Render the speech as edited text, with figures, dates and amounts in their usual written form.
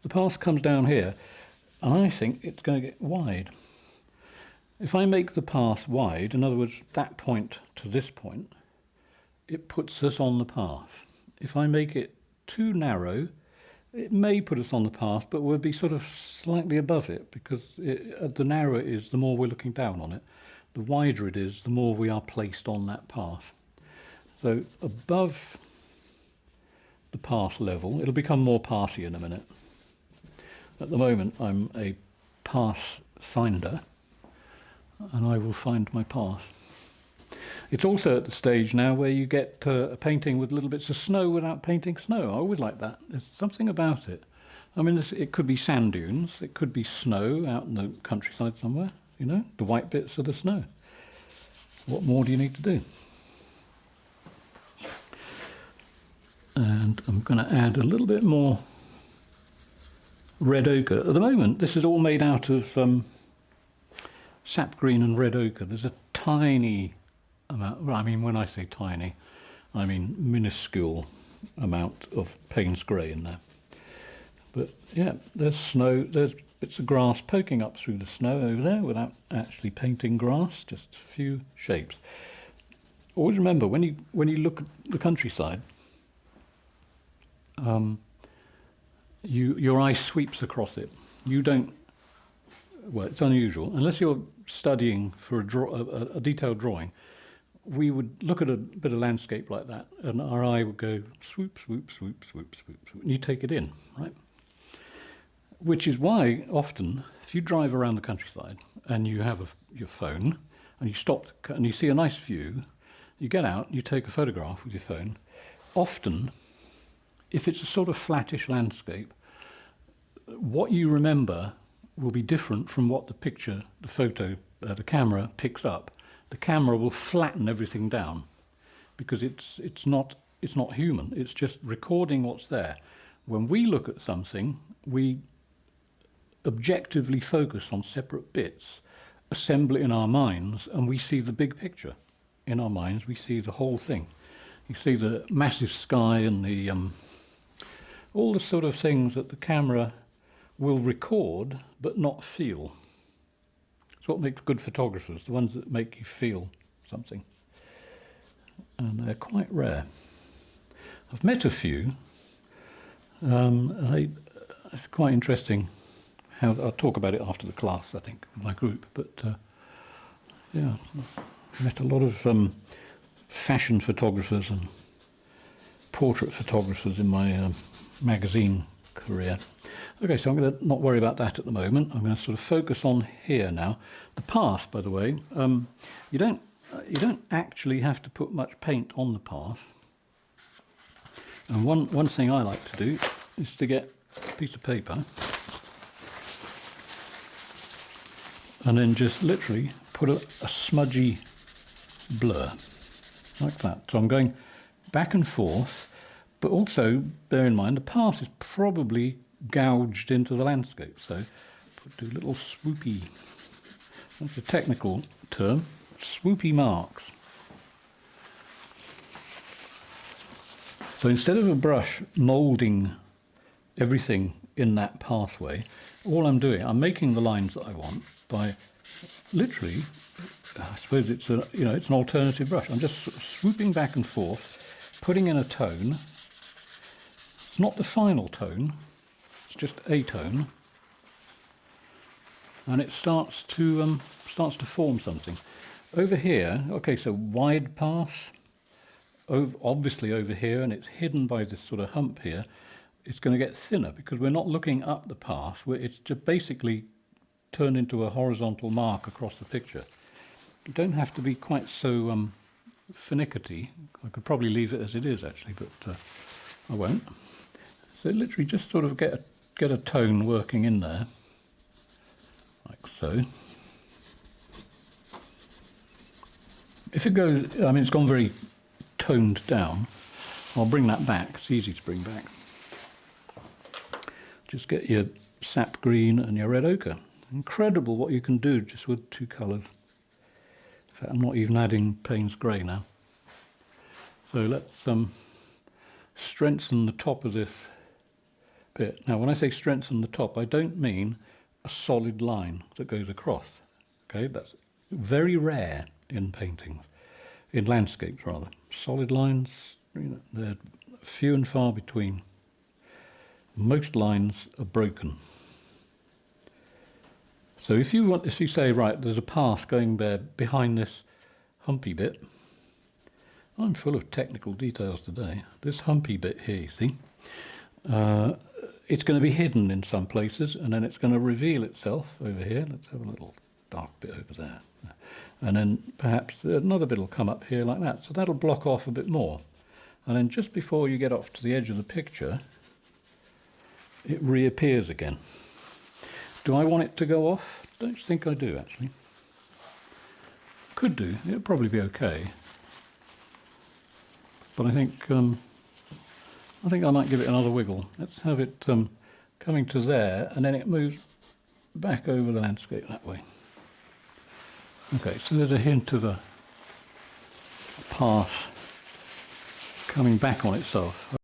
The path comes down here, and I think it's going to get wide. If I make the path wide, in other words, that point to this point, it puts us on the path. If I make it too narrow, it may put us on the path, but we'll be sort of slightly above it, because the narrower it is, the more we're looking down on it. The wider it is, the more we are placed on that path. So above the path level, it'll become more pathy in a minute. At the moment, I'm a path finder, and I will find my path. It's also at the stage now where you get a painting with little bits of snow without painting snow. I always like that. There's something about it. I mean, it could be sand dunes, it could be snow out in the countryside somewhere, you know, the white bits of the snow. What more do you need to do? And I'm going to add a little bit more red ochre. At the moment, this is all made out of sap green and red ochre. There's a tiny amount, well, I mean, when I say tiny, I mean minuscule amount of Payne's grey in there. But yeah, there's snow, there's bits of grass poking up through the snow over there without actually painting grass, just a few shapes. Always remember, when you look at the countryside, your eye sweeps across it. You don't, well, it's unusual, unless you're studying for a detailed drawing. We would look at a bit of landscape like that, and our eye would go swoop, swoop, swoop, swoop, swoop, swoop, and you take it in, right? Which is why often, if you drive around the countryside and you have your phone, and you stop and you see a nice view, you get out, you take a photograph with your phone. Often, if it's a sort of flattish landscape, what you remember will be different from what the picture, the photo, the camera picks up. The camera will flatten everything down because it's not human. It's just recording what's there. When we look at something, we objectively focus on separate bits, assemble it in our minds, and we see the big picture. In our minds, we see the whole thing. You see the massive sky and the all the sort of things that the camera will record but not feel. It's what makes good photographers, the ones that make you feel something. And they're quite rare. I've met a few. It's quite interesting how I'll talk about it after the class, I think, with my group. But yeah, I've met a lot of fashion photographers and portrait photographers in my magazine career. Okay, so I'm going to not worry about that at the moment. I'm going to sort of focus on here now. The path, by the way, you don't actually have to put much paint on the path. And one thing I like to do is to get a piece of paper and then just literally put a smudgy blur like that. So I'm going back and forth, but also bear in mind the path is probably gouged into the landscape, so do little swoopy, that's a technical term, swoopy marks. So instead of a brush moulding everything in that pathway, all I'm doing, I'm making the lines that I want by literally, I suppose it's it's an alternative brush. I'm just sort of swooping back and forth, putting in a tone. It's not the final tone, it's just a tone, and it starts to form something. Over here, okay, so wide path, obviously over here, and it's hidden by this sort of hump here. It's going to get thinner because we're not looking up the path. It's just basically turned into a horizontal mark across the picture. You don't have to be quite so finicky. I could probably leave it as it is actually, but I won't. So literally just sort of get a tone working in there, like so. If it goes, I mean, it's gone very toned down. I'll bring that back. It's easy to bring back. Just get your sap green and your red ochre. Incredible what you can do just with two colours. In fact, I'm not even adding Payne's grey now. So let's strengthen the top of this bit. Now, when I say strengthen the top, I don't mean a solid line that goes across. Okay, that's very rare in paintings, in landscapes rather. Solid lines, they're few and far between. Most lines are broken. So if you say, right, there's a path going there behind this humpy bit. I'm full of technical details today. This humpy bit here, you see, it's going to be hidden in some places, and then it's going to reveal itself over here. Let's have a little dark bit over there. And then perhaps another bit will come up here like that. So that'll block off a bit more. And then just before you get off to the edge of the picture, it reappears again. Do I want it to go off? Don't think I do, actually. Could do. It'll probably be okay. But I think I might give it another wiggle. Let's have it coming to there, and then it moves back over the landscape that way. Okay, so there's a hint of a path coming back on itself.